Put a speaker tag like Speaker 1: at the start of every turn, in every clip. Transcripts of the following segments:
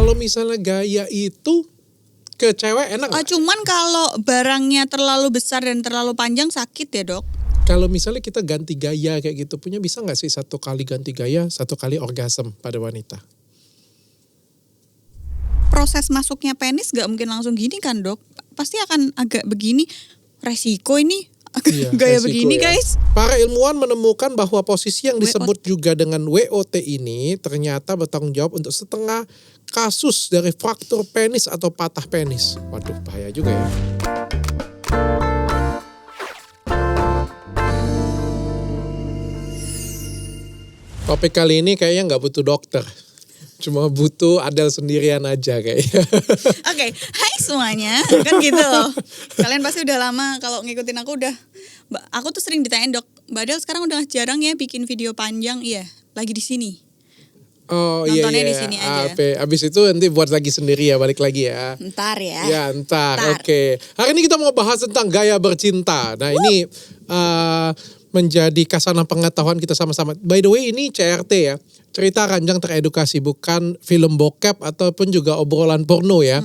Speaker 1: Kalau misalnya gaya itu ke cewek enak nggak?
Speaker 2: Cuman kalau barangnya terlalu besar dan terlalu panjang sakit ya dok.
Speaker 1: Kalau misalnya kita ganti gaya kayak gitu, punya bisa nggak sih 1 kali ganti gaya, 1 kali orgasm pada wanita?
Speaker 2: Proses masuknya penis gak mungkin langsung gini kan dok. Pasti akan agak begini. Resiko ini gaya
Speaker 1: resiko
Speaker 2: begini
Speaker 1: ya.
Speaker 2: guys.
Speaker 1: Para ilmuwan menemukan bahwa posisi yang disebut
Speaker 2: WOT.
Speaker 1: juga dengan WOT ini ternyata bertanggung jawab untuk setengah kasus dari fraktur penis atau patah penis. Waduh, bahaya juga ya. Topik kali ini kayaknya nggak butuh dokter. Cuma butuh Adel sendirian aja kayaknya.
Speaker 2: Oke, hai semuanya. Kan gitu loh. Kalian pasti udah lama kalau ngikutin aku udah. Aku tuh sering ditanyain dok, Mbak Adel sekarang udah jarang ya bikin video panjang. Iya, lagi di sini.
Speaker 1: Oh
Speaker 2: Nontonnya
Speaker 1: iya.
Speaker 2: di sini aja.
Speaker 1: Abis itu nanti buat lagi sendiri ya, balik lagi ya.
Speaker 2: Ntar ya.
Speaker 1: Ya ntar. Oke. Hari ini kita mau bahas tentang gaya bercinta. Nah ini menjadi kasanah pengetahuan kita sama-sama. By the way ini CRT ya. Cerita ranjang teredukasi, bukan film bokep ataupun juga obrolan porno ya.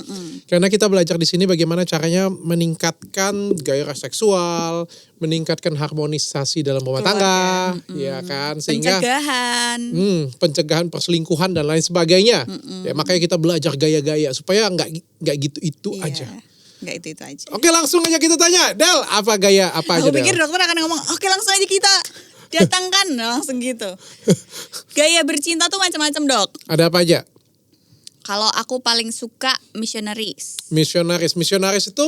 Speaker 1: Karena kita belajar di sini bagaimana caranya meningkatkan gairah seksual, meningkatkan harmonisasi dalam rumah tangga, ya kan, sehingga pencegahan perselingkuhan dan lain sebagainya. Ya makanya kita belajar gaya-gaya supaya nggak gitu itu aja.
Speaker 2: Nggak itu aja.
Speaker 1: Oke, langsung aja kita tanya, Del, apa gaya apa aja?
Speaker 2: Aku pikir dokter akan ngomong, oke langsung aja kita datangkan langsung gitu. Gaya bercinta tuh macam-macam dok.
Speaker 1: Ada apa aja?
Speaker 2: Kalau aku paling suka missionaries.
Speaker 1: Missionaries itu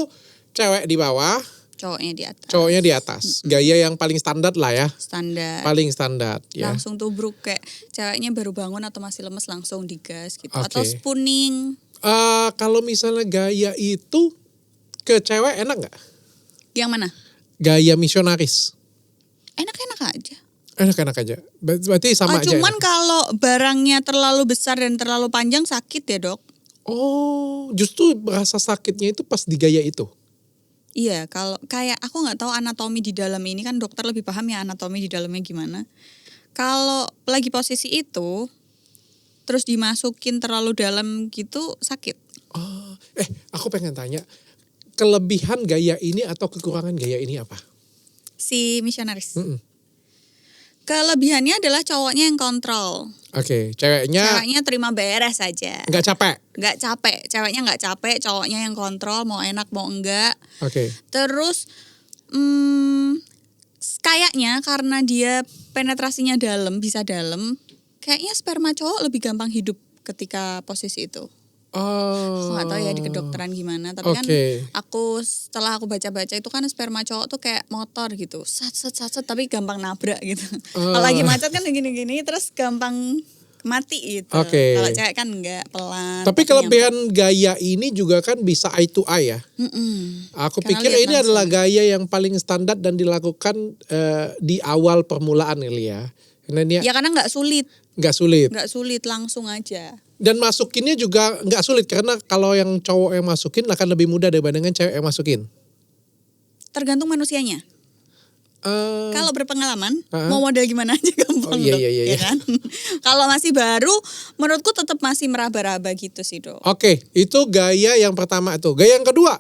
Speaker 1: cewek di bawah, cowoknya di atas. Gaya yang paling standar lah ya.
Speaker 2: Standar.
Speaker 1: Paling standar ya.
Speaker 2: Langsung tubruk kayak ceweknya baru bangun atau masih lemes langsung digas gitu.
Speaker 1: Oke.
Speaker 2: Atau spooning.
Speaker 1: Kalau misalnya gaya itu ke cewek enak nggak?
Speaker 2: Yang mana?
Speaker 1: Gaya missionaries.
Speaker 2: Enak-enak aja.
Speaker 1: Enak-enak aja. Berarti sama aja.
Speaker 2: Cuman kalau barangnya terlalu besar dan terlalu panjang sakit ya dok.
Speaker 1: Oh, justru berasa sakitnya itu pas di gaya itu.
Speaker 2: Iya, kalau kayak aku nggak tahu anatomi di dalam ini kan dokter lebih paham ya anatomi di dalamnya gimana. Kalau lagi posisi itu, terus dimasukin terlalu dalam gitu sakit.
Speaker 1: Oh, aku pengen tanya, kelebihan gaya ini atau kekurangan gaya ini apa?
Speaker 2: Si missionaries. Kelebihannya adalah cowoknya yang kontrol.
Speaker 1: Oke, ceweknya
Speaker 2: terima beres aja.
Speaker 1: Nggak capek.
Speaker 2: Ceweknya nggak capek, cowoknya yang kontrol mau enak mau enggak.
Speaker 1: Oke.
Speaker 2: Terus kayaknya karena dia penetrasinya bisa dalam, kayaknya sperma cowok lebih gampang hidup ketika posisi itu. Aku nggak tahu ya di kedokteran gimana, tapi kan setelah aku baca-baca itu kan sperma cowok tuh kayak motor gitu, sat tapi gampang nabrak gitu. Kalau lagi macet kan gini-gini terus gampang mati gitu. Kalau cewek kan enggak, pelan.
Speaker 1: Tapi kelebihan gaya ini juga kan bisa eye to eye ya. Aku pikir ini adalah gaya yang paling standar dan dilakukan di awal permulaan kali ya. Karena
Speaker 2: nggak sulit.
Speaker 1: Nggak sulit.
Speaker 2: Nggak sulit, langsung aja.
Speaker 1: Dan masukinnya juga nggak sulit karena kalau yang cowok yang masukin akan lebih mudah dibandingkan cewek yang masukin.
Speaker 2: Tergantung manusianya. Kalau berpengalaman, mau model gimana aja gampang dok. Ya kan? Kalau masih baru, menurutku tetap masih meraba-raba gitu sih dok.
Speaker 1: Oke, itu gaya yang pertama tuh. Gaya yang kedua?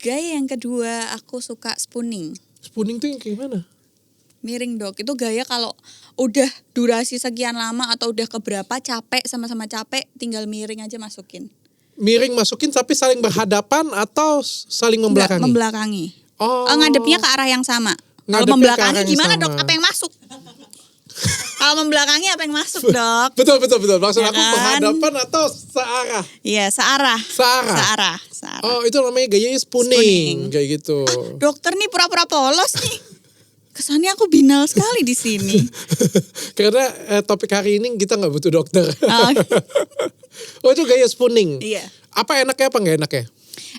Speaker 2: Gaya yang kedua aku suka spooning.
Speaker 1: Spooning tuh yang gimana?
Speaker 2: Miring dok, itu gaya kalau udah durasi sekian lama atau udah keberapa capek, sama-sama capek, tinggal miring aja masukin.
Speaker 1: Miring masukin tapi saling berhadapan atau saling membelakangi?
Speaker 2: Enggak, membelakangi. Ngadepnya ke arah yang sama. Kalau membelakangi gimana dok? Apa yang masuk? Kalau membelakangi apa yang masuk dok?
Speaker 1: Betul. Maksud aku berhadapan atau searah?
Speaker 2: Iya, searah.
Speaker 1: Oh, itu namanya gayanya spooning. Kayak gitu.
Speaker 2: Dokter nih pura-pura polos nih. Kesannya aku binal sekali di sini.
Speaker 1: Karena topik hari ini kita nggak butuh dokter. Oh itu gaya spooning.
Speaker 2: Iya.
Speaker 1: Apa enaknya apa nggak enaknya?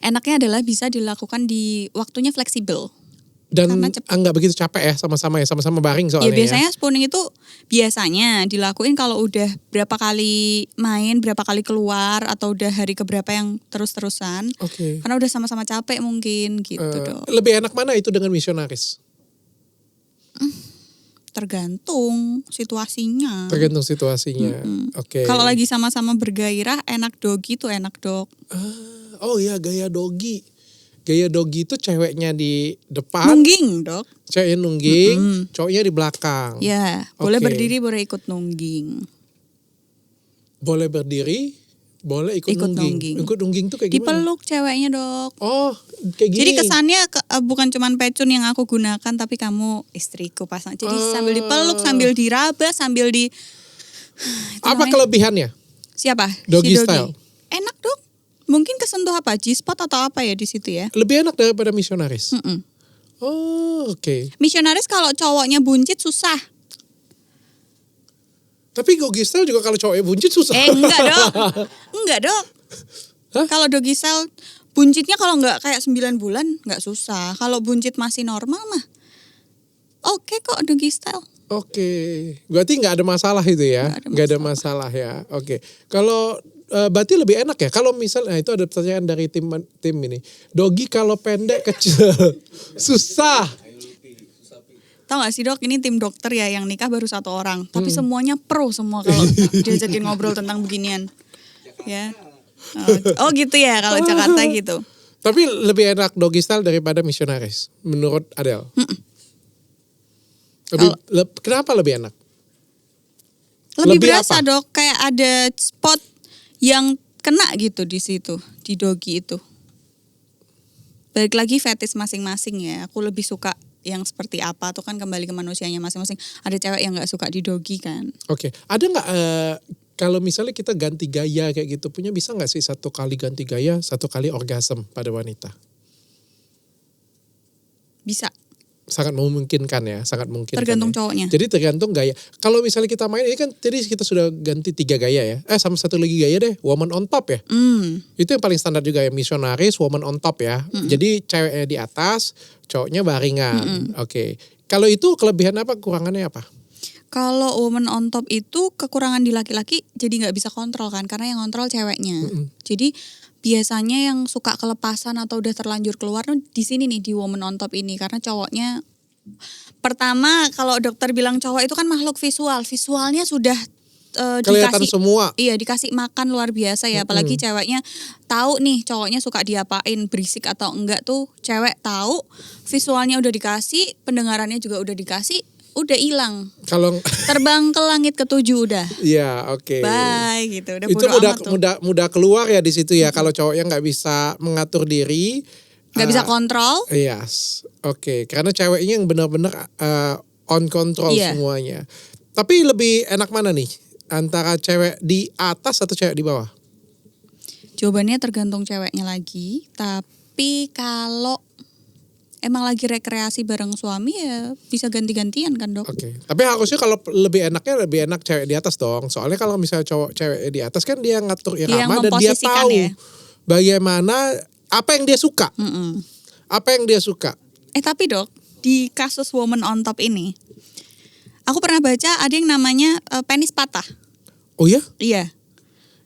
Speaker 2: Enaknya adalah bisa dilakukan di waktunya fleksibel.
Speaker 1: Dan nggak begitu capek ya sama-sama baring soalnya.
Speaker 2: Ya biasanya spooning itu biasanya dilakuin kalau udah berapa kali main, berapa kali keluar atau udah hari keberapa yang terus-terusan.
Speaker 1: Oke.
Speaker 2: Karena udah sama-sama capek mungkin gitu dong.
Speaker 1: Lebih enak mana itu dengan missionaries?
Speaker 2: Tergantung situasinya.
Speaker 1: Tergantung situasinya. Oke.
Speaker 2: Kalau lagi sama-sama bergairah, enak doggy tuh enak dog.
Speaker 1: Oh ya, gaya doggy. Gaya doggy itu ceweknya di depan.
Speaker 2: Nungging dok.
Speaker 1: Ceweknya nungging, cowoknya di belakang.
Speaker 2: Ya, boleh
Speaker 1: Oke.
Speaker 2: berdiri, boleh ikut nungging.
Speaker 1: Boleh berdiri, boleh ikut nungging. Ikut nungging tuh kayak gimana?
Speaker 2: Dipeluk ceweknya dok.
Speaker 1: Oh, kayak gini.
Speaker 2: Jadi kesannya bukan cuman pecun yang aku gunakan, tapi kamu istriku pasang. Jadi sambil dipeluk, sambil diraba, sambil di.
Speaker 1: Apa kelebihannya?
Speaker 2: Siapa?
Speaker 1: Doggy
Speaker 2: Si
Speaker 1: style.
Speaker 2: Enak dok. Mungkin kesentuh apa? G-spot atau apa ya di situ ya?
Speaker 1: Lebih enak daripada misionaris.
Speaker 2: Mm-mm.
Speaker 1: Oh, oke.
Speaker 2: Misionaris kalau cowoknya buncit susah.
Speaker 1: Tapi doggy style juga kalau cowoknya buncit susah.
Speaker 2: Enggak dok. Enggak dok.
Speaker 1: Hah?
Speaker 2: Kalau doggy style buncitnya kalau nggak kayak 9 bulan nggak susah. Kalau buncit masih normal mah oke kok doggy style.
Speaker 1: Oke. Berarti nggak ada masalah itu ya?
Speaker 2: Nggak ada
Speaker 1: Nggak ada masalah ya. Oke. Kalau berarti lebih enak ya. Kalau misalnya itu ada pertanyaan dari tim ini. Doggy kalau pendek kecil susah.
Speaker 2: Tahu gak sih dok, ini tim dokter ya yang nikah baru 1 orang. Tapi semuanya pro semua kalau diajakin ngobrol tentang beginian. Ya. Oh gitu ya kalau Jakarta gitu.
Speaker 1: Tapi lebih enak doggy style daripada misionaris menurut Adele. Kenapa lebih enak?
Speaker 2: Lebih
Speaker 1: apa?
Speaker 2: berasa dok, kayak ada spot yang kena gitu di situ, di doggy itu. Balik lagi fetish masing-masing ya. Aku lebih suka yang seperti apa tuh kan kembali ke manusianya masing-masing. Ada cewek yang nggak suka di doggy kan.
Speaker 1: Oke. Ada nggak kalau misalnya kita ganti gaya kayak gitu, punya bisa nggak sih 1 kali ganti gaya, 1 kali orgasm pada wanita?
Speaker 2: Bisa.
Speaker 1: Sangat memungkinkan ya, sangat mungkin.
Speaker 2: Tergantung
Speaker 1: ya.
Speaker 2: cowoknya.
Speaker 1: Jadi tergantung gaya. Kalau misalnya kita main ini kan, jadi kita sudah ganti 3 gaya ya. Sama 1 lagi gaya deh, woman on top ya. Itu yang paling standar juga ya, misionaris, woman on top ya. Jadi ceweknya di atas, cowoknya baringan. Oke. Kalau itu kelebihan apa, kekurangannya apa?
Speaker 2: Kalau woman on top itu kekurangan di laki-laki jadi nggak bisa kontrol kan, karena yang kontrol ceweknya. Jadi biasanya yang suka kelepasan atau udah terlanjur keluar tuh di sini nih di woman on top ini, karena cowoknya pertama kalau dokter bilang cowok itu kan makhluk visualnya sudah
Speaker 1: Kelihatan
Speaker 2: dikasih
Speaker 1: semua.
Speaker 2: Iya, dikasih makan luar biasa ya, apalagi ceweknya tahu nih cowoknya suka diapain, berisik atau enggak tuh cewek tahu, visualnya udah dikasih, pendengarannya juga udah dikasih, udah hilang.
Speaker 1: Kalau
Speaker 2: Terbang ke langit ke-7 udah.
Speaker 1: Iya, oke.
Speaker 2: Bye gitu. Udah
Speaker 1: Itu
Speaker 2: bodo amat tuh.
Speaker 1: mudah keluar ya di situ ya. Kalau cowoknya nggak bisa mengatur diri,
Speaker 2: Nggak bisa kontrol.
Speaker 1: Yes, oke. Karena ceweknya yang benar-benar on control
Speaker 2: Iya.
Speaker 1: semuanya. Tapi lebih enak mana nih? Antara cewek di atas atau cewek di bawah?
Speaker 2: Jawabannya tergantung ceweknya lagi. Tapi kalau emang lagi rekreasi bareng suami ya bisa ganti-gantian kan dok.
Speaker 1: Oke. Tapi harusnya kalau lebih enak cewek di atas dong. Soalnya kalau misalnya cewek di atas kan dia ngatur
Speaker 2: Dia
Speaker 1: irama
Speaker 2: yang
Speaker 1: dan dia
Speaker 2: memposisikan
Speaker 1: tahu
Speaker 2: ya.
Speaker 1: bagaimana apa yang dia suka. Apa yang dia suka.
Speaker 2: Tapi dok, di kasus woman on top ini, aku pernah baca ada yang namanya penis patah.
Speaker 1: Oh ya?
Speaker 2: Iya.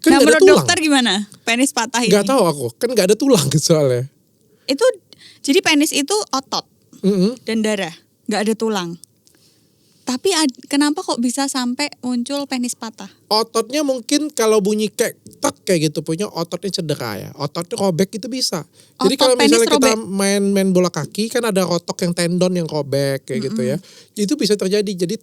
Speaker 1: Kan
Speaker 2: Nah
Speaker 1: nggak ada
Speaker 2: menurut
Speaker 1: tulang.
Speaker 2: dokter gimana penis patah ini?
Speaker 1: Nggak tahu aku. Kan nggak ada tulang soalnya.
Speaker 2: Itu jadi penis itu otot
Speaker 1: Mm-mm.
Speaker 2: dan darah, nggak ada tulang. Tapi kenapa kok bisa sampai muncul penis patah?
Speaker 1: Ototnya mungkin kalau bunyi kayak tak kayak gitu punya ototnya cedera ya. Ototnya robek itu bisa. Jadi
Speaker 2: Otot
Speaker 1: kalau misalnya
Speaker 2: penis
Speaker 1: kita
Speaker 2: robek.
Speaker 1: main bola kaki kan ada otot yang tendon yang robek kayak gitu ya. Itu bisa terjadi. Jadi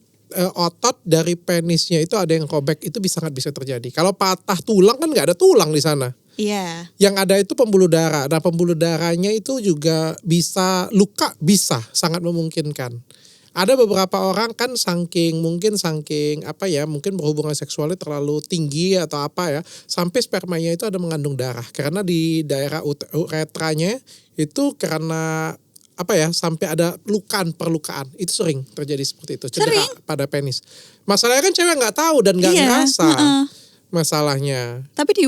Speaker 1: otot dari penisnya itu ada yang robek, itu sangat bisa terjadi. Kalau patah tulang kan nggak ada tulang di sana.
Speaker 2: Iya.
Speaker 1: Yang ada itu pembuluh darah. Nah pembuluh darahnya itu juga bisa luka, bisa sangat memungkinkan. Ada beberapa orang kan saking mungkin berhubungan seksualnya terlalu tinggi atau apa ya, sampai spermanya itu ada mengandung darah karena di daerah uretranya itu karena sampai ada perlukaan itu sering terjadi seperti itu, cedera pada penis. Masalahnya kan cewek nggak tahu dan nggak ngerasa masalahnya.
Speaker 2: Tapi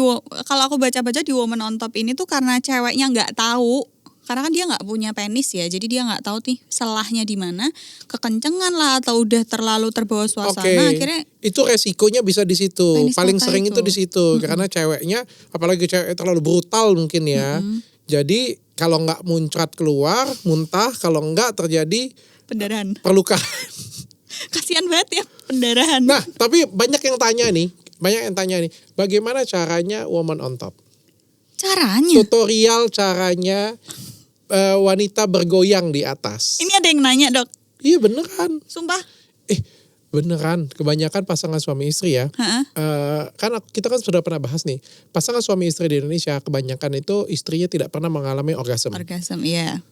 Speaker 2: kalau aku baca-baca di woman on top ini tuh karena ceweknya nggak tahu. Karena kan dia nggak punya penis ya, jadi dia nggak tahu nih selahnya di mana, kekencengan lah atau udah terlalu terbawa suasana, akhirnya
Speaker 1: itu resikonya bisa di situ. Paling sering itu di situ karena ceweknya, apalagi cewek terlalu brutal mungkin ya. Jadi kalau nggak muncrat keluar, muntah, kalau nggak terjadi
Speaker 2: pendarahan.
Speaker 1: perlukaan.
Speaker 2: Kasihan banget ya pendarahan.
Speaker 1: Nah, tapi banyak yang tanya nih, bagaimana caranya woman on top?
Speaker 2: Caranya?
Speaker 1: Tutorial caranya wanita bergoyang di atas.
Speaker 2: Ini ada yang nanya, Dok.
Speaker 1: Iya beneran.
Speaker 2: Sumpah.
Speaker 1: Beneran, kebanyakan pasangan suami istri ya. Kan kita kan sudah pernah bahas nih, pasangan suami istri di Indonesia kebanyakan itu istrinya tidak pernah mengalami orgasme.
Speaker 2: Iya.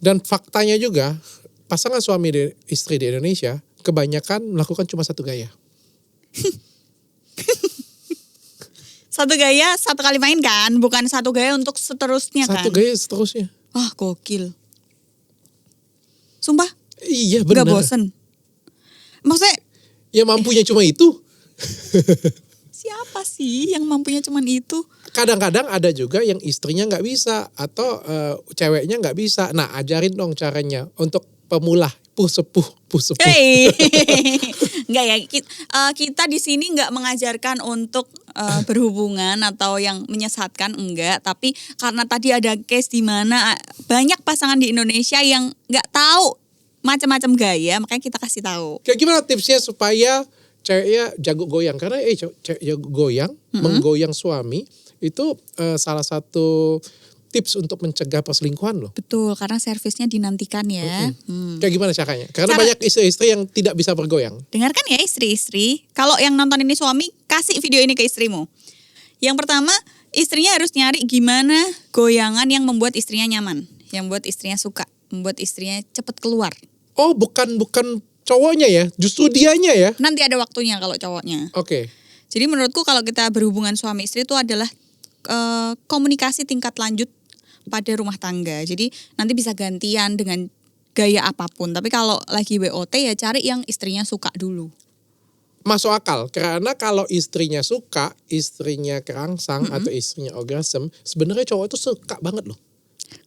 Speaker 1: Dan faktanya juga, pasangan suami istri di Indonesia kebanyakan melakukan cuma satu gaya.
Speaker 2: Satu gaya, satu kali main kan? Bukan satu gaya untuk seterusnya kan?
Speaker 1: Satu gaya seterusnya.
Speaker 2: Wah, gokil. Sumpah?
Speaker 1: Iya benar.
Speaker 2: Gak bosen? Maksudnya?
Speaker 1: Ya mampunya cuma itu.
Speaker 2: Siapa sih yang mampunya cuma itu?
Speaker 1: Kadang-kadang ada juga yang istrinya gak bisa. Atau ceweknya gak bisa. Nah ajarin dong caranya untuk pemula. Sepuh.
Speaker 2: Hey. Enggak ya, kita di sini nggak mengajarkan untuk berhubungan atau yang menyesatkan, enggak. Tapi karena tadi ada case di mana banyak pasangan di Indonesia yang nggak tahu macam-macam gaya, makanya kita kasih tahu.
Speaker 1: Kayak gimana tipsnya supaya ceweknya jago goyang? Karena cewek jago goyang, menggoyang suami itu salah satu tips untuk mencegah perselingkuhan loh.
Speaker 2: Betul, karena servisnya dinantikan ya.
Speaker 1: Kayak gimana caranya? Karena banyak istri-istri yang tidak bisa bergoyang.
Speaker 2: Dengarkan ya istri-istri, kalau yang nonton ini suami, kasih video ini ke istrimu. Yang pertama, istrinya harus nyari gimana goyangan yang membuat istrinya nyaman, yang membuat istrinya suka, membuat istrinya cepet keluar.
Speaker 1: Oh, bukan cowoknya ya, justru dianya ya?
Speaker 2: Nanti ada waktunya kalau cowoknya.
Speaker 1: Oke.
Speaker 2: Jadi menurutku kalau kita berhubungan suami istri itu adalah komunikasi tingkat lanjut pada rumah tangga. Jadi nanti bisa gantian dengan gaya apapun. Tapi kalau lagi WOT ya cari yang istrinya suka dulu.
Speaker 1: Masuk akal, karena kalau istrinya suka, istrinya kerangsang atau istrinya orgasm, sebenarnya cowok itu suka banget loh.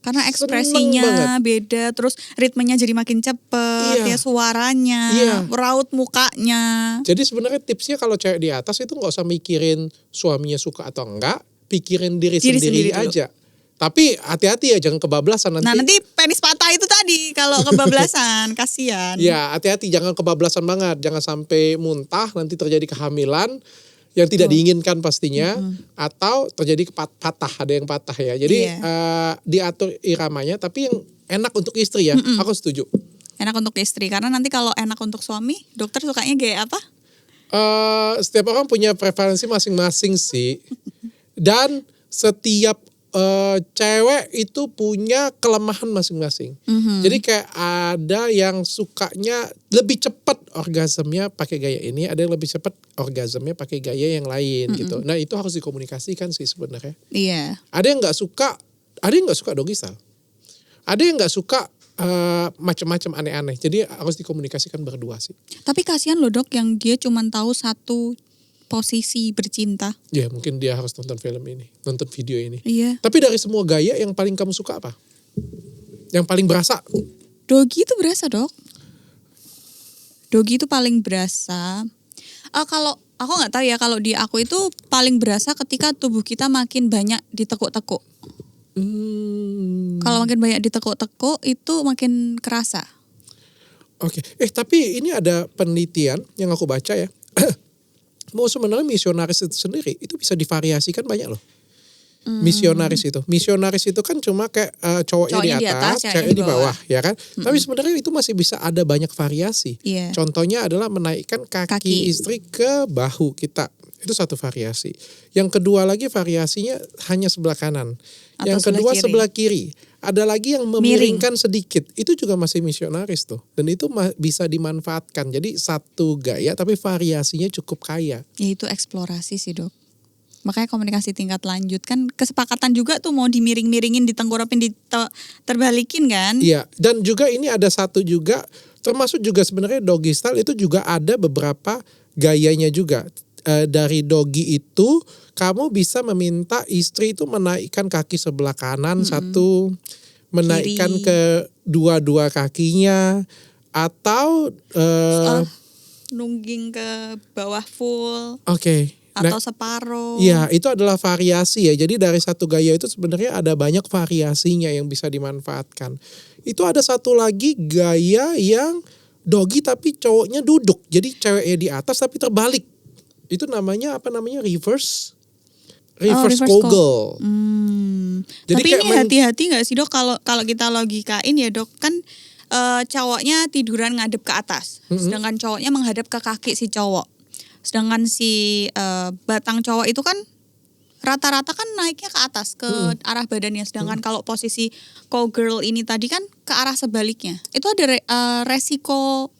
Speaker 2: Karena ekspresinya beda, terus ritmenya jadi makin cepet, ya suaranya, raut mukanya.
Speaker 1: Jadi sebenarnya tipsnya kalau cewek di atas itu nggak usah mikirin suaminya suka atau enggak, pikirin diri sendiri aja. Tapi hati-hati ya, jangan kebablasan nanti.
Speaker 2: Nah nanti penis patah itu tadi kalau kebablasan, kasihan.
Speaker 1: Ya hati-hati, jangan kebablasan banget, jangan sampai muntah, nanti terjadi kehamilan yang tidak diinginkan pastinya, atau terjadi patah, ada yang patah ya. Jadi diatur iramanya, tapi yang enak untuk istri ya, aku setuju.
Speaker 2: Enak untuk istri, karena nanti kalau enak untuk suami, dokter sukanya gaya apa?
Speaker 1: Setiap orang punya preferensi masing-masing sih. Dan setiap cewek itu punya kelemahan masing-masing. Jadi kayak ada yang sukanya lebih cepat orgasmnya pakai gaya ini, ada yang lebih cepat orgasmnya pakai gaya yang lain gitu. Nah itu harus dikomunikasikan sih sebenarnya.
Speaker 2: Iya.
Speaker 1: Ada yang nggak suka doggy style. Ada yang nggak suka macam-macam aneh-aneh. Jadi harus dikomunikasikan berdua sih.
Speaker 2: Tapi kasihan loh dok, yang dia cuma tahu satu posisi bercinta.
Speaker 1: Ya mungkin dia harus nonton film ini, nonton video ini.
Speaker 2: Iya.
Speaker 1: Tapi dari semua gaya yang paling kamu suka apa? Yang paling berasa?
Speaker 2: Doggy itu berasa dok. Doggy itu paling berasa. Kalau aku nggak tahu ya, kalau di aku itu paling berasa ketika tubuh kita makin banyak ditekuk-tekuk. Kalau makin banyak ditekuk-tekuk itu makin kerasa.
Speaker 1: Oke. Tapi ini ada penelitian yang aku baca ya. Mau sebenarnya misionaris itu sendiri itu bisa divariasikan banyak loh. Misionaris itu kan cuma kayak cowoknya di atas, ceweknya di bawah, ya kan? Tapi sebenarnya itu masih bisa ada banyak variasi.
Speaker 2: Yeah.
Speaker 1: Contohnya adalah menaikkan kaki istri ke bahu kita. Itu satu variasi. Yang kedua lagi variasinya hanya sebelah kanan.
Speaker 2: Atau
Speaker 1: yang kedua sebelah kiri. Ada lagi yang memiringkan sedikit. Itu juga masih misionaris tuh. Dan itu bisa dimanfaatkan. Jadi satu gaya tapi variasinya cukup kaya.
Speaker 2: Ya itu eksplorasi sih dok. Makanya komunikasi tingkat lanjut kan kesepakatan juga tuh, mau dimiring-miringin, ditengkurapin, terbalikin kan.
Speaker 1: Iya, dan juga ini ada satu juga, termasuk juga sebenarnya doggy style itu juga ada beberapa gayanya juga. Dari doggy itu kamu bisa meminta istri itu menaikkan kaki sebelah kanan satu, menaikkan
Speaker 2: kiri,
Speaker 1: ke dua kakinya, atau
Speaker 2: nungging ke bawah full.
Speaker 1: Oke.
Speaker 2: Atau separuh.
Speaker 1: Iya, itu adalah variasi ya. Jadi dari satu gaya itu sebenarnya ada banyak variasinya yang bisa dimanfaatkan. Itu ada satu lagi gaya yang doggy tapi cowoknya duduk. Jadi ceweknya di atas tapi terbalik. Itu namanya apa namanya? Reverse Kogel.
Speaker 2: Jadi tapi ini hati-hati nggak sih dok kalau kita logikain ya dok kan cowoknya tiduran ngadep ke atas, sedangkan cowoknya menghadap ke kaki si cowok. Sedangkan si batang cowok itu kan rata-rata kan naiknya ke atas ke arah badannya. Sedangkan kalau posisi cowgirl ini tadi kan ke arah sebaliknya. Itu ada resiko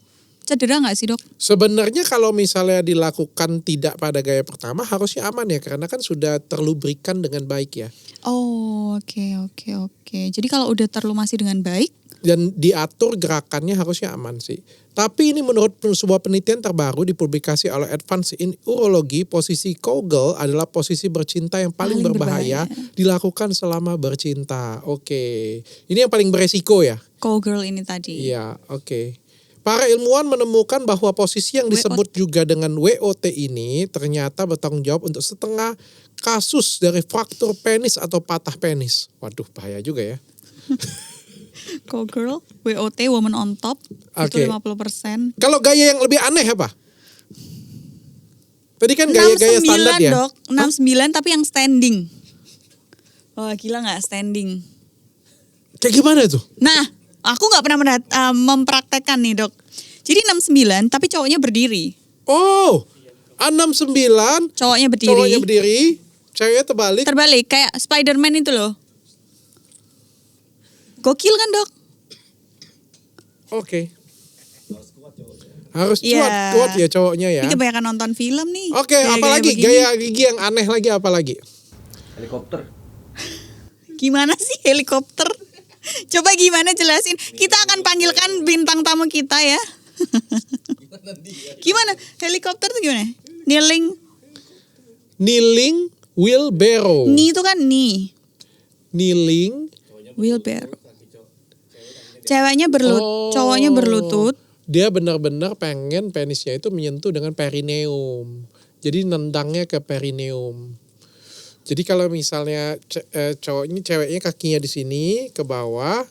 Speaker 2: cedera nggak sih dok? Sebenarnya
Speaker 1: kalau misalnya dilakukan tidak pada gaya pertama harusnya aman ya karena kan sudah terlubrikan dengan baik ya.
Speaker 2: Oh oke. Jadi kalau udah masih dengan baik
Speaker 1: dan diatur gerakannya harusnya aman sih. Tapi ini menurut sebuah penelitian terbaru dipublikasi oleh Advance in Urology, posisi Kogel adalah posisi bercinta yang paling berbahaya dilakukan selama bercinta. Oke. Ini yang paling beresiko ya?
Speaker 2: Kogel ini tadi.
Speaker 1: Iya, oke. Para ilmuwan menemukan bahwa posisi yang disebut juga dengan WOT ini ternyata bertanggung jawab untuk setengah kasus dari fraktur penis atau patah penis. Waduh, bahaya juga ya.
Speaker 2: Cowgirl, WOT, woman on top, itu 50%.
Speaker 1: Kalau gaya yang lebih aneh apa? Tadi kan gaya-gaya standar ya?
Speaker 2: Dok, 69 tapi yang standing. Wah gila gak standing?
Speaker 1: Kayak gimana tuh?
Speaker 2: Nah, aku gak pernah mempraktekkan nih dok. Jadi 69 tapi cowoknya berdiri.
Speaker 1: Oh, 69
Speaker 2: cowoknya berdiri,
Speaker 1: ceweknya terbalik.
Speaker 2: Terbalik, kayak Spider-Man itu loh. Gokil kan dok?
Speaker 1: Oke. Harus kuat ya cowoknya ya.
Speaker 2: Ini kebanyakan nonton film nih.
Speaker 1: Oke, apalagi gaya gigi yang aneh lagi apa lagi?
Speaker 3: Helikopter.
Speaker 2: Gimana sih helikopter? Coba gimana jelasin? Kita akan panggilkan bintang tamu kita ya. Gimana? Helikopter tuh gimana?
Speaker 1: Kneeling wheelbarrow.
Speaker 2: Knee itu kan knee.
Speaker 1: Kneeling
Speaker 2: wheelbarrow. Ceweknya cowoknya berlutut.
Speaker 1: Dia benar-benar pengen penisnya itu menyentuh dengan perineum. Jadi nendangnya ke perineum. Jadi kalau misalnya ceweknya kakinya di sini ke bawah,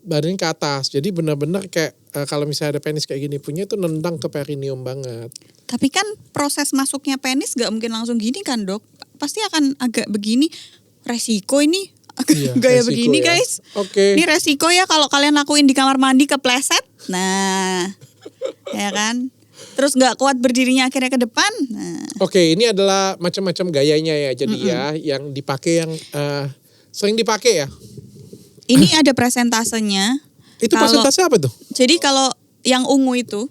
Speaker 1: badannya ke atas. Jadi benar-benar kayak kalau misalnya ada penis kayak gini punya itu nendang ke perineum banget.
Speaker 2: Tapi kan proses masuknya penis gak mungkin langsung gini kan dok? Pasti akan agak begini. Resiko ini. Iya, gaya begini ya. Guys.
Speaker 1: Oke.
Speaker 2: Ini resiko ya kalau kalian lakuin di kamar mandi kepleset. Nah, ya kan. Terus nggak kuat berdirinya akhirnya ke depan. Nah.
Speaker 1: Oke, ini adalah macam-macam gayanya ya. Jadi ya yang dipakai yang sering dipakai ya.
Speaker 2: Ini ada presentasenya.
Speaker 1: Itu presentasi apa tuh?
Speaker 2: Jadi kalau yang ungu itu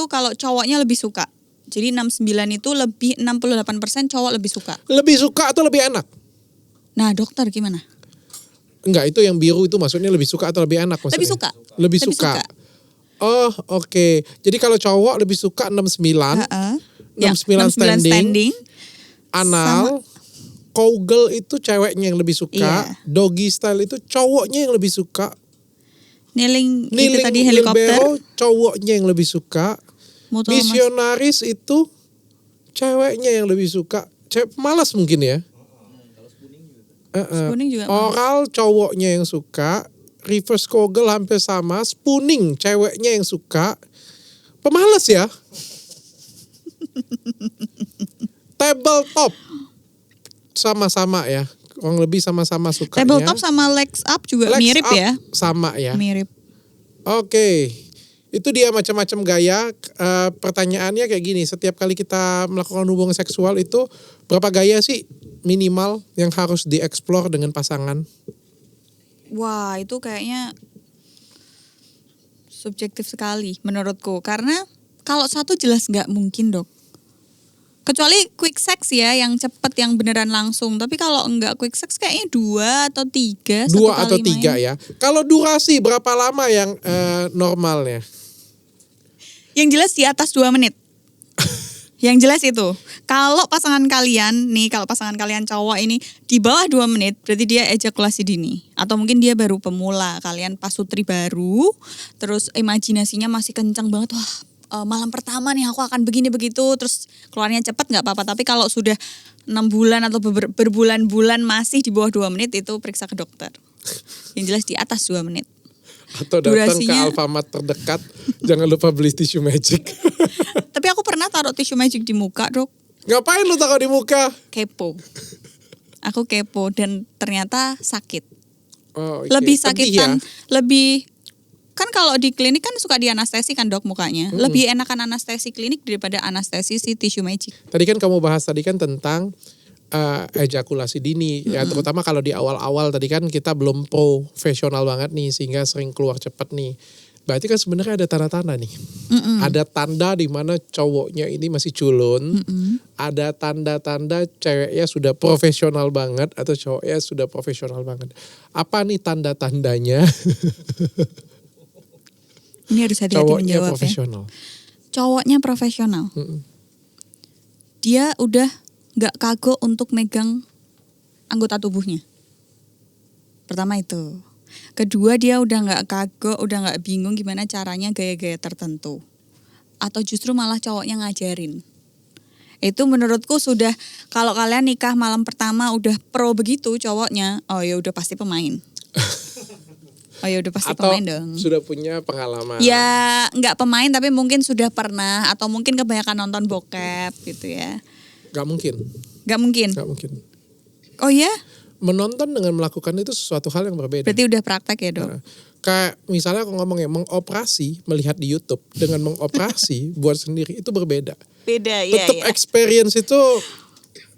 Speaker 2: kalau cowoknya lebih suka. Jadi 69 itu lebih 68% cowok lebih suka.
Speaker 1: Lebih suka atau lebih enak?
Speaker 2: Nah, dokter gimana?
Speaker 1: Enggak, itu yang biru itu maksudnya lebih suka atau lebih enak maksudnya? Lebih suka. Oh, oke. Jadi kalau cowok lebih suka 69. 69 standing. Anal. Kogel itu ceweknya yang lebih suka. Iya. Doggy style itu cowoknya yang lebih suka.
Speaker 2: Kneeling itu tadi helikopter.
Speaker 1: Cowoknya yang lebih suka. Misionaris itu ceweknya yang lebih suka. Cewek malas mungkin ya.
Speaker 2: Juga
Speaker 1: oral cowoknya yang suka, reverse Kogel hampir sama, spooning ceweknya yang suka. Pemalas ya. Tabletop sama-sama ya, kurang lebih sama-sama sukanya.
Speaker 2: Tabletop sama legs up juga mirip ya.
Speaker 1: Sama ya.
Speaker 2: Mirip.
Speaker 1: Oke. Itu dia macam-macam gaya. Pertanyaannya kayak gini, setiap kali kita melakukan hubungan seksual itu berapa gaya sih minimal yang harus dieksplor dengan pasangan?
Speaker 2: Wah, itu kayaknya subjektif sekali menurutku. Karena kalau satu jelas nggak mungkin dok. Kecuali quick sex ya, yang cepet, yang beneran langsung. Tapi kalau enggak quick sex kayaknya 2 atau 3.
Speaker 1: 2 atau 3 ya. Kalau durasi berapa lama yang normalnya?
Speaker 2: Yang jelas di atas 2 menit. Yang jelas itu. Kalau pasangan kalian cowok ini di bawah 2 menit, berarti dia ejakulasi dini. Atau mungkin dia baru pemula, kalian pasutri baru, terus imajinasinya masih kencang banget. Wah, malam pertama nih aku akan begini begitu, terus keluarnya cepat nggak apa-apa. Tapi kalau sudah 6 bulan atau berbulan-bulan masih di bawah 2 menit, itu periksa ke dokter. Yang jelas di atas 2 menit.
Speaker 1: Atau datang ke
Speaker 2: durasinya.
Speaker 1: Alfamart terdekat, jangan lupa beli tisu magic.
Speaker 2: Tapi aku pernah taruh tisu magic di muka, Dok.
Speaker 1: Ngapain lu taruh di muka?
Speaker 2: Kepo. Aku kepo dan ternyata sakit.
Speaker 1: Oh,
Speaker 2: Lebih
Speaker 1: pedih
Speaker 2: sakitan,
Speaker 1: ya?
Speaker 2: lebih kan kalau di klinik kan suka dianestesi kan Dok mukanya. Lebih enakan anestesi klinik daripada anestesi si tisu magic.
Speaker 1: Tadi kan kamu bahas tadi kan tentang ejakulasi dini ya, terutama kalau di awal-awal tadi kan kita belum profesional banget nih sehingga sering keluar cepat nih. Berarti kan sebenarnya ada tanda-tanda nih. Ada tanda di mana cowoknya ini masih culun. Ada tanda-tanda ceweknya sudah profesional banget atau cowoknya sudah profesional banget. Apa nih tanda-tandanya?
Speaker 2: Ini harus hati-hati
Speaker 1: Cowoknya
Speaker 2: menjawab
Speaker 1: profesional.
Speaker 2: ya. Cowoknya profesional. Dia udah gak kagok untuk megang anggota tubuhnya. Pertama itu. Kedua dia udah gak kagok, udah gak bingung gimana caranya gaya-gaya tertentu. Atau justru malah cowoknya ngajarin. Itu menurutku sudah, kalau kalian nikah malam pertama udah pro begitu cowoknya, oh ya udah pasti pemain. Oh ya udah pasti
Speaker 1: Atau
Speaker 2: pemain dong.
Speaker 1: sudah punya pengalaman.
Speaker 2: Ya nggak pemain tapi mungkin sudah pernah atau mungkin kebanyakan nonton bokep gitu ya.
Speaker 1: Gak mungkin.
Speaker 2: Gak mungkin.
Speaker 1: Gak mungkin.
Speaker 2: Oh ya?
Speaker 1: Menonton dengan melakukan itu sesuatu hal yang berbeda.
Speaker 2: Berarti udah praktek ya Dok?
Speaker 1: Nah, kayak misalnya aku ngomongnya mengoperasi, melihat di YouTube dengan mengoperasi buat sendiri itu berbeda.
Speaker 2: Beda ya.
Speaker 1: Tetap experience itu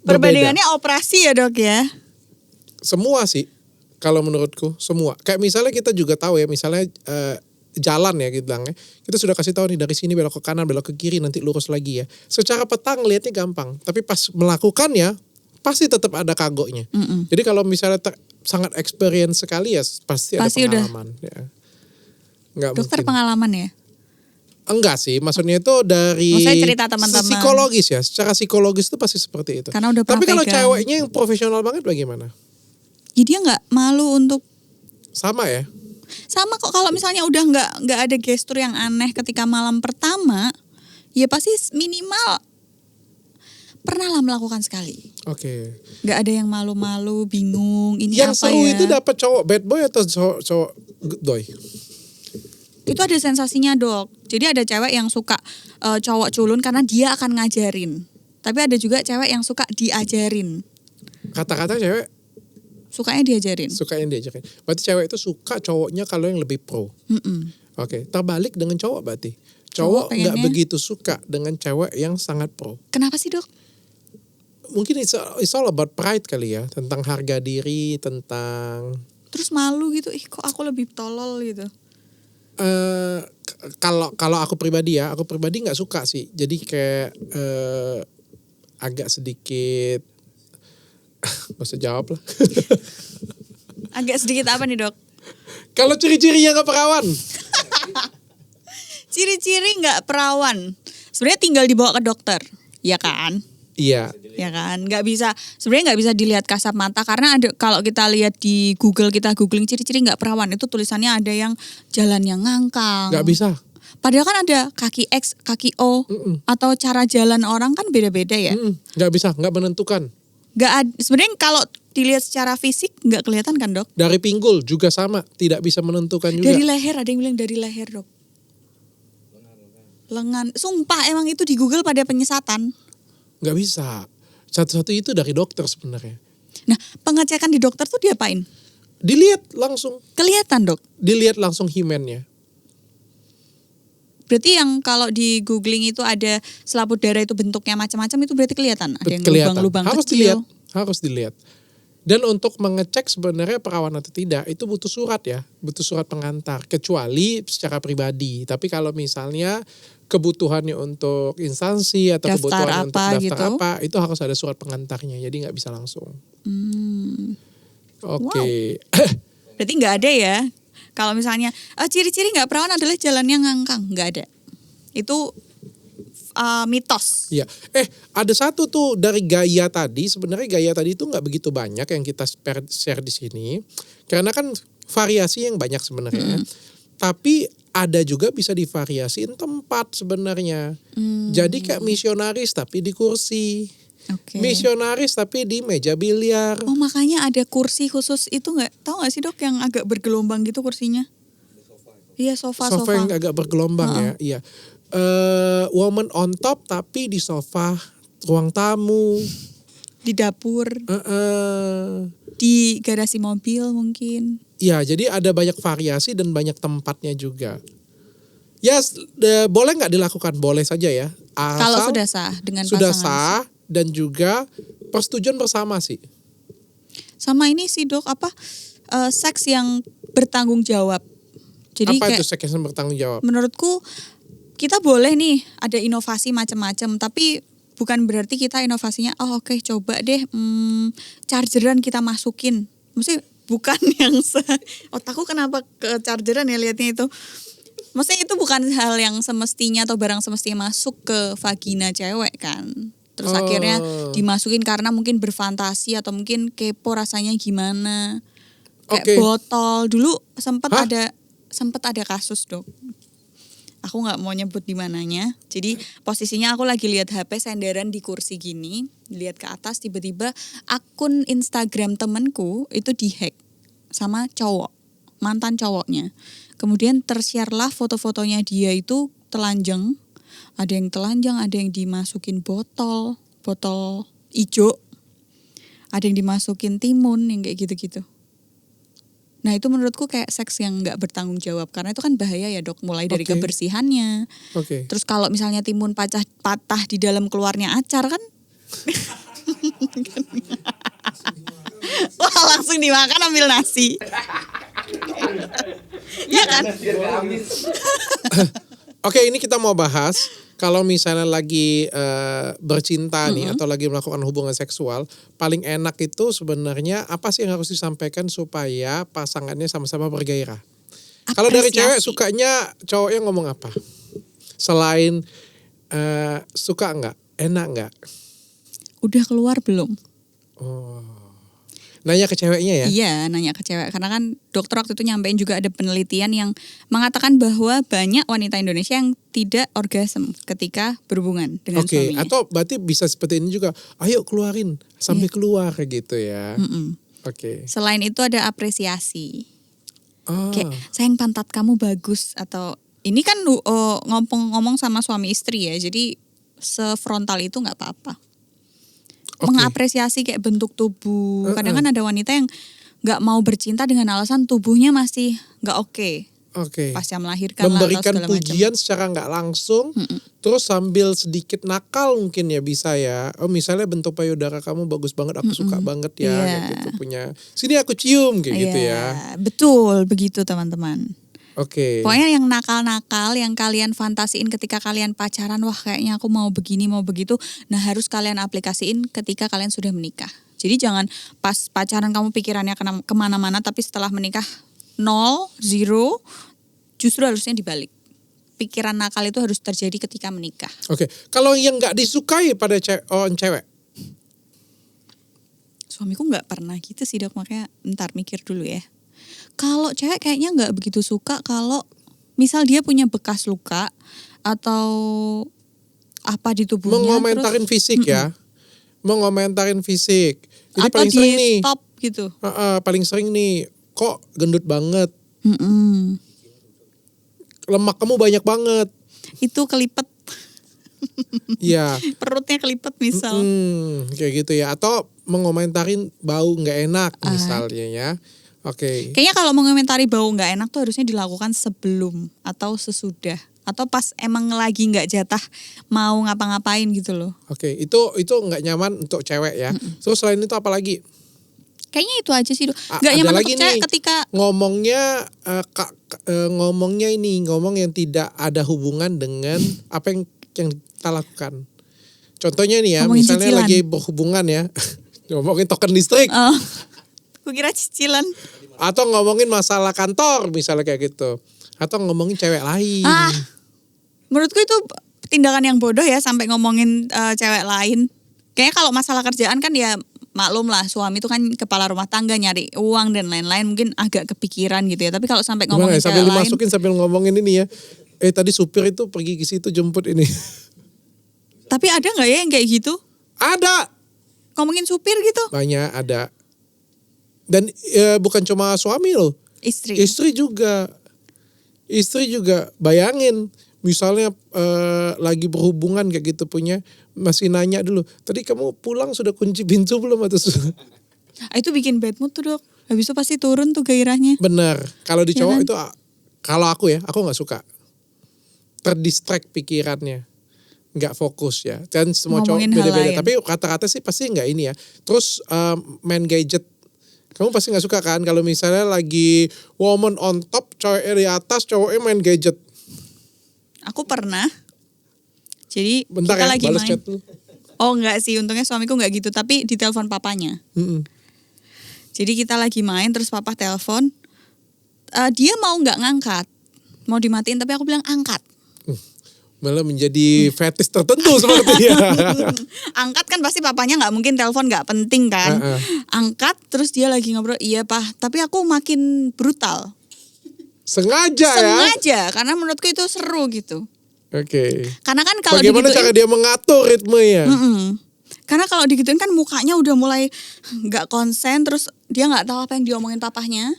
Speaker 2: Perbandingannya operasi ya Dok ya?
Speaker 1: Semua sih, kalau menurutku semua. Kayak misalnya kita juga tahu ya, misalnya jalan ya gitu bilangnya. Kita sudah kasih tahu nih dari sini belok ke kanan, belok ke kiri, nanti lurus lagi ya. Secara peta ngelihatnya gampang, tapi pas melakukannya pasti tetap ada kagoknya. Jadi kalau misalnya sangat experience sekali ya pasti ada pengalaman. Ya. Nggak
Speaker 2: Dokter
Speaker 1: mungkin.
Speaker 2: pengalaman ya?
Speaker 1: Enggak sih, maksudnya itu dari
Speaker 2: Maksudnya cerita teman-teman.
Speaker 1: psikologis ya, secara psikologis itu pasti seperti itu.
Speaker 2: Karena udah
Speaker 1: Tapi
Speaker 2: pernah
Speaker 1: kalau
Speaker 2: pegang.
Speaker 1: ceweknya yang profesional banget bagaimana?
Speaker 2: Ya dia nggak malu untuk
Speaker 1: Sama ya?
Speaker 2: sama kok kalau misalnya udah nggak ada gestur yang aneh ketika malam pertama, ya pasti minimal pernah lah melakukan sekali.
Speaker 1: Oke.
Speaker 2: Nggak ada yang malu-malu, bingung ini
Speaker 1: Yang
Speaker 2: apa
Speaker 1: seru
Speaker 2: ya?
Speaker 1: itu dapat cowok bad boy atau cowok good boy?
Speaker 2: Itu ada sensasinya Dok. Jadi ada cewek yang suka cowok culun karena dia akan ngajarin. Tapi ada juga cewek yang suka diajarin.
Speaker 1: Kata-kata cewek
Speaker 2: Sukanya diajarin.
Speaker 1: suka yang diajakin. Berarti cewek itu suka cowoknya kalau yang lebih pro. Oke, terbalik dengan cowok berarti. Cowok nggak
Speaker 2: pengennya-
Speaker 1: begitu suka dengan cewek yang sangat pro.
Speaker 2: Kenapa sih Dok?
Speaker 1: Mungkin it's all about pride kali ya, tentang harga diri, tentang
Speaker 2: Terus malu gitu, ih kok aku lebih tolol gitu.
Speaker 1: kalau aku pribadi nggak suka sih. Jadi kayak agak sedikit nggak usah jawab lah.
Speaker 2: Agak sedikit apa nih Dok?
Speaker 1: Kalau ciri-cirinya nggak perawan,
Speaker 2: Ciri-ciri nggak perawan. Sebenarnya tinggal dibawa ke dokter, ya kan?
Speaker 1: iya.
Speaker 2: Ya kan, sebenarnya nggak bisa dilihat kasat mata karena ada kalau kita lihat di Google, kita googling ciri-ciri nggak perawan itu tulisannya ada yang jalannya ngangkang.
Speaker 1: Nggak bisa.
Speaker 2: Padahal kan ada kaki X, kaki O, atau cara jalan orang kan beda-beda ya.
Speaker 1: Nggak bisa, nggak menentukan.
Speaker 2: Sebenarnya kalau dilihat secara fisik nggak kelihatan kan Dok?
Speaker 1: Dari pinggul juga sama, tidak bisa menentukan juga.
Speaker 2: Dari leher, ada yang bilang dari leher Dok. Lengan, sumpah emang itu di Google pada penyesatan.
Speaker 1: Nggak bisa. Satu-satu itu dari dokter sebenarnya.
Speaker 2: Nah, pengecekan di dokter tuh diapain?
Speaker 1: Dilihat langsung,
Speaker 2: Kelihatan Dok.
Speaker 1: dilihat langsung himennya.
Speaker 2: Berarti yang kalau di googling itu ada selaput darah itu bentuknya macam-macam itu berarti kelihatan. Ada yang
Speaker 1: Kelihatan.
Speaker 2: lubang-lubang
Speaker 1: Harus
Speaker 2: kecil.
Speaker 1: harus dilihat. Dan untuk mengecek sebenarnya perawan atau tidak itu butuh surat ya, butuh surat pengantar. Kecuali secara pribadi. Tapi kalau misalnya kebutuhannya untuk instansi atau
Speaker 2: Daftar
Speaker 1: kebutuhan
Speaker 2: apa
Speaker 1: untuk daftar
Speaker 2: gitu?
Speaker 1: apa, itu harus ada surat pengantarnya. Jadi nggak bisa langsung. Oke.
Speaker 2: Berarti nggak ada ya. Kalau misalnya ciri-ciri nggak perawan adalah jalannya ngangkang, nggak ada. Itu mitos.
Speaker 1: Iya. Ada satu tuh dari gaya tadi. Sebenarnya gaya tadi itu nggak begitu banyak yang kita share di sini. Karena kan variasi yang banyak sebenarnya. Tapi ada juga bisa divariasiin tempat sebenarnya. Jadi kayak misionaris tapi di kursi.
Speaker 2: Oke.
Speaker 1: Misionaris tapi di meja biliar.
Speaker 2: Oh makanya ada kursi khusus itu nggak? Tahu nggak sih Dok yang agak bergelombang gitu kursinya? Iya, sofa.
Speaker 1: Yang agak bergelombang ya. Iya. Woman on top tapi di sofa ruang tamu.
Speaker 2: Di dapur. Di garasi mobil mungkin.
Speaker 1: Iya, jadi ada banyak variasi dan banyak tempatnya juga. Ya, boleh nggak dilakukan? Boleh saja ya.
Speaker 2: Kalau sudah sah dengan
Speaker 1: sudah
Speaker 2: pasangan.
Speaker 1: sah dan juga persetujuan bersama sih.
Speaker 2: Sama ini sih dok, seks yang bertanggung jawab. Jadi
Speaker 1: apa
Speaker 2: kayak,
Speaker 1: itu seks yang bertanggung jawab?
Speaker 2: Menurutku kita boleh nih ada inovasi macam-macam, tapi bukan berarti kita inovasinya oke, coba deh chargeran kita masukin. Maksudnya bukan yang otakku kenapa ke chargeran ya liatnya itu. Maksudnya itu bukan hal yang semestinya atau barang semestinya masuk ke vagina cewek kan. Terus akhirnya dimasukin karena mungkin berfantasi atau mungkin kepo rasanya gimana. Kayak botol. Dulu sempat ada kasus dok. Aku nggak mau nyebut di mananya. Jadi posisinya aku lagi lihat HP senderan di kursi gini, lihat ke atas tiba-tiba akun Instagram temenku itu dihack sama cowok, mantan cowoknya. Kemudian tershare-lah foto-fotonya dia itu telanjang. Ada yang telanjang, ada yang dimasukin botol ijo. Ada yang dimasukin timun yang kayak gitu-gitu. Nah itu menurutku kayak seks yang gak bertanggung jawab. Karena itu kan bahaya ya dok. Mulai dari kebersihannya. Terus kalau misalnya timun patah di dalam keluarnya acar kan. Wah langsung dimakan ambil nasi. Iya kan?
Speaker 1: Oke, ini kita mau bahas. Kalau misalnya lagi bercinta nih atau lagi melakukan hubungan seksual, paling enak itu sebenarnya apa sih yang harus disampaikan supaya pasangannya sama-sama bergairah? Kalau dari cewek sukanya cowoknya ngomong apa? Selain suka nggak, enak nggak?
Speaker 2: Udah keluar belum?
Speaker 1: Nanya ke ceweknya ya?
Speaker 2: Iya, nanya ke cewek. Karena kan dokter waktu itu nyampein juga ada penelitian yang mengatakan bahwa banyak wanita Indonesia yang tidak orgasme ketika berhubungan dengan suaminya.
Speaker 1: Atau berarti bisa seperti ini juga. Ayo keluarin sampai keluar gitu ya. Selain
Speaker 2: itu ada apresiasi. Kayak sayang pantat kamu bagus atau ini kan ngomong sama suami istri ya. Jadi sefrontal itu nggak apa-apa. Mengapresiasi kayak bentuk tubuh. Kadang kan ada wanita yang gak mau bercinta dengan alasan tubuhnya masih gak oke. Pasca melahirkan
Speaker 1: memberikan pujian secara gak langsung. Terus sambil sedikit nakal mungkin ya bisa ya. Misalnya bentuk payudara kamu bagus banget, aku suka banget ya. Gitu punya. Sini aku cium kayak gitu ya.
Speaker 2: Betul begitu teman-teman.
Speaker 1: Pokoknya
Speaker 2: yang nakal-nakal yang kalian fantasiin ketika kalian pacaran, wah kayaknya aku mau begini mau begitu. Nah harus kalian aplikasiin ketika kalian sudah menikah. Jadi jangan pas pacaran kamu pikirannya kemana-mana tapi setelah menikah 0, 0, justru harusnya dibalik. Pikiran nakal itu harus terjadi ketika menikah.
Speaker 1: Kalau yang gak disukai pada cewek?
Speaker 2: Suamiku gak pernah gitu sih dok, makanya ntar mikir dulu ya. Kalau cewek kayaknya nggak begitu suka kalau misal dia punya bekas luka atau apa di tubuhnya.
Speaker 1: Mengomentarin fisik ya. Mengomentarin fisik. Jadi
Speaker 2: atau
Speaker 1: paling sering nih.
Speaker 2: Stop gitu.
Speaker 1: Paling sering nih. Kok gendut banget. Lemak kamu banyak banget.
Speaker 2: Itu kelipet.
Speaker 1: Iya.
Speaker 2: Perutnya kelipet misal.
Speaker 1: Kayak gitu ya. Atau mengomentarin bau nggak enak misalnya ya.
Speaker 2: Kayaknya kalau mengomentari bau nggak enak tuh harusnya dilakukan sebelum atau sesudah atau pas emang lagi nggak jatah mau ngapa-ngapain gitu loh.
Speaker 1: Itu nggak nyaman untuk cewek ya. Terus selain itu apa lagi?
Speaker 2: Kayaknya itu aja sih. Nggak nyaman untuk cewek ketika
Speaker 1: ngomongnya ngomong yang tidak ada hubungan dengan apa yang kita lakukan. Contohnya nih ya, ngomongin misalnya cicilan. Lagi berhubungan ya, ngomongin token listrik.
Speaker 2: Aku kira cicilan.
Speaker 1: Atau ngomongin masalah kantor misalnya kayak gitu. Atau ngomongin cewek lain.
Speaker 2: Menurutku itu tindakan yang bodoh ya sampai ngomongin cewek lain. Kayaknya kalau masalah kerjaan kan ya maklum lah, suami itu kan kepala rumah tangga nyari uang dan lain-lain mungkin agak kepikiran gitu ya. Tapi kalau sampai ngomongin cewek lain.
Speaker 1: Sambil dimasukin sambil ngomongin ini ya. Tadi supir itu pergi ke situ jemput ini.
Speaker 2: Tapi ada gak ya yang kayak gitu?
Speaker 1: Ada.
Speaker 2: Ngomongin supir gitu?
Speaker 1: Banyak ada. Dan bukan cuma suami loh.
Speaker 2: Istri.
Speaker 1: Istri juga. istri juga bayangin. Misalnya lagi berhubungan kayak gitu punya, masih nanya dulu, tadi kamu pulang sudah kunci pintu belum atau sudah?
Speaker 2: Itu bikin bad mood tuh dok. Habis itu pasti turun tuh gairahnya.
Speaker 1: Bener, kalau di
Speaker 2: Ya
Speaker 1: cowok
Speaker 2: kan?
Speaker 1: itu, kalau aku gak suka. Terdistract pikirannya. Gak fokus ya. Dan semua
Speaker 2: Ngomongin
Speaker 1: cowok
Speaker 2: hal
Speaker 1: beda-beda.
Speaker 2: lain.
Speaker 1: Tapi kata-kata sih pasti gak ini ya. Terus main gadget. Kamu pasti gak suka kan kalau misalnya lagi woman on top, cowoknya di atas, cowoknya main gadget.
Speaker 2: Aku pernah. Jadi
Speaker 1: Bentar
Speaker 2: kita
Speaker 1: ya,
Speaker 2: lagi
Speaker 1: balas
Speaker 2: main.
Speaker 1: chat dulu.
Speaker 2: Oh enggak sih, untungnya suamiku enggak gitu. Tapi ditelepon papanya. Jadi kita lagi main terus papa telepon. Dia mau nggak ngangkat. Mau dimatiin tapi aku bilang angkat.
Speaker 1: Malah menjadi fetish tertentu sepertinya.
Speaker 2: Angkat kan pasti papanya nggak mungkin telepon nggak penting kan. Angkat terus dia lagi ngobrol. Iya pak, tapi aku makin brutal. Sengaja karena menurutku itu seru gitu.
Speaker 1: Oke.
Speaker 2: Karena kan kalau
Speaker 1: bagaimana
Speaker 2: digituin,
Speaker 1: cara dia mengatur ritmenya?
Speaker 2: Karena kalau digituin kan mukanya udah mulai nggak konsen, terus dia nggak tahu apa yang diomongin papahnya,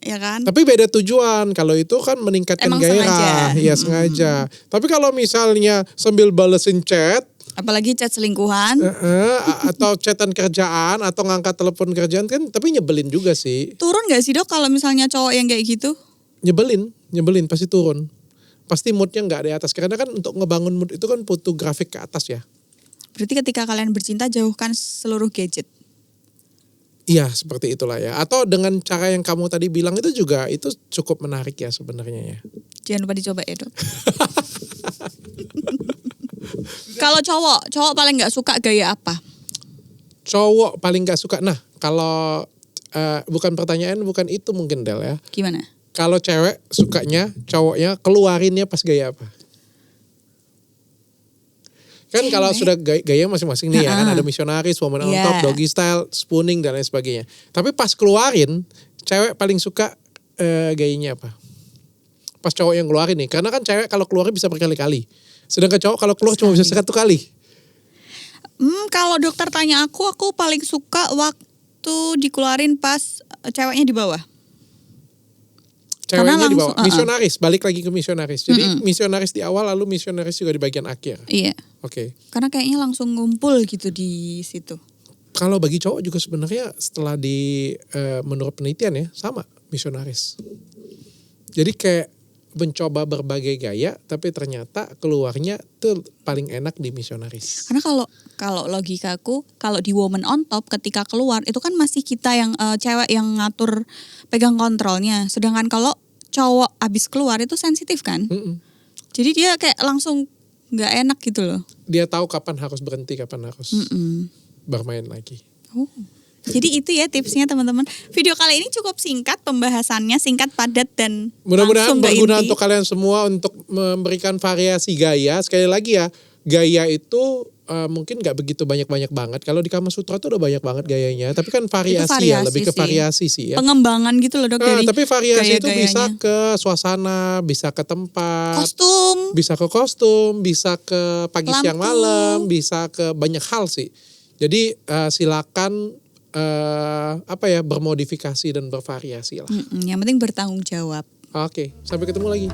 Speaker 2: ya kan?
Speaker 1: Tapi beda tujuan. Kalau itu kan meningkatkan
Speaker 2: Emang
Speaker 1: gairah,
Speaker 2: sengaja.
Speaker 1: ya sengaja. Tapi kalau misalnya sambil balesin chat,
Speaker 2: Apalagi chat selingkuhan,
Speaker 1: atau chatan kerjaan, atau ngangkat telepon kerjaan kan, tapi nyebelin juga sih.
Speaker 2: turun nggak sih dok kalau misalnya cowok yang kayak gitu?
Speaker 1: Nyebelin pasti turun. Pasti moodnya nggak di atas. Karena kan untuk ngebangun mood itu kan butuh grafik ke atas ya.
Speaker 2: Berarti ketika kalian bercinta jauhkan seluruh gadget.
Speaker 1: Iya seperti itulah ya. Atau dengan cara yang kamu tadi bilang itu juga itu cukup menarik ya sebenarnya ya.
Speaker 2: Jangan lupa dicoba ya dok. Kalau cowok paling nggak suka gaya apa?
Speaker 1: Cowok paling nggak suka. Nah kalau bukan pertanyaan bukan itu mungkin Del ya.
Speaker 2: Gimana?
Speaker 1: Kalau cewek sukanya cowoknya keluarinnya pas gaya apa? Kan
Speaker 2: Cewek?
Speaker 1: kalau sudah gaya masing-masing nih ya kan ada misionaris, woman on top,
Speaker 2: Yeah.
Speaker 1: doggy style, spooning dan lain sebagainya. Tapi pas keluarin, cewek paling suka gayanya apa? Pas cowok yang keluarin nih, karena kan cewek kalau keluarin bisa berkali-kali. Sedangkan cowok kalau keluar cuma bisa satu kali.
Speaker 2: Kalau dokter tanya aku paling suka waktu dikeluarin pas ceweknya di bawah.
Speaker 1: Ceweknya
Speaker 2: Karena
Speaker 1: di bawah.
Speaker 2: langsung,
Speaker 1: Misionaris, balik lagi ke misionaris. Jadi misionaris di awal lalu misionaris juga di bagian akhir.
Speaker 2: Iya.
Speaker 1: Oke.
Speaker 2: Karena kayaknya langsung ngumpul gitu di situ.
Speaker 1: Kalau bagi cowok juga sebenarnya setelah menurut penelitian ya sama misionaris. Jadi kayak mencoba berbagai gaya tapi ternyata keluarnya tuh paling enak di misionaris.
Speaker 2: Karena kalau logikaku kalau di woman on top ketika keluar itu kan masih kita yang cewek yang ngatur pegang kontrolnya. Sedangkan kalau cowok abis keluar itu sensitif kan. Jadi dia kayak langsung nggak enak gitu loh.
Speaker 1: Dia tahu kapan harus berhenti, kapan harus bermain lagi.
Speaker 2: Oh. Jadi itu ya tipsnya teman-teman. Video kali ini cukup singkat pembahasannya, singkat, padat dan
Speaker 1: Mudah-mudahan
Speaker 2: langsung ke
Speaker 1: berguna
Speaker 2: inti.
Speaker 1: untuk kalian semua untuk memberikan variasi gaya. Sekali lagi ya, gaya itu mungkin nggak begitu banyak-banyak banget. Kalau di Kama Sutra tuh udah banyak banget gayanya. Tapi kan variasi ya, lebih ke
Speaker 2: sih.
Speaker 1: variasi sih ya.
Speaker 2: Pengembangan gitu loh dok dari
Speaker 1: Tapi variasi itu bisa
Speaker 2: gaya-gayanya.
Speaker 1: ke suasana, bisa ke tempat,
Speaker 2: Kostum.
Speaker 1: bisa ke kostum, bisa ke pagi
Speaker 2: Lampu.
Speaker 1: siang malam, bisa ke banyak hal sih. Jadi silakan bermodifikasi dan bervariasi lah.
Speaker 2: Yang penting bertanggung jawab.
Speaker 1: Oke, sampai ketemu lagi.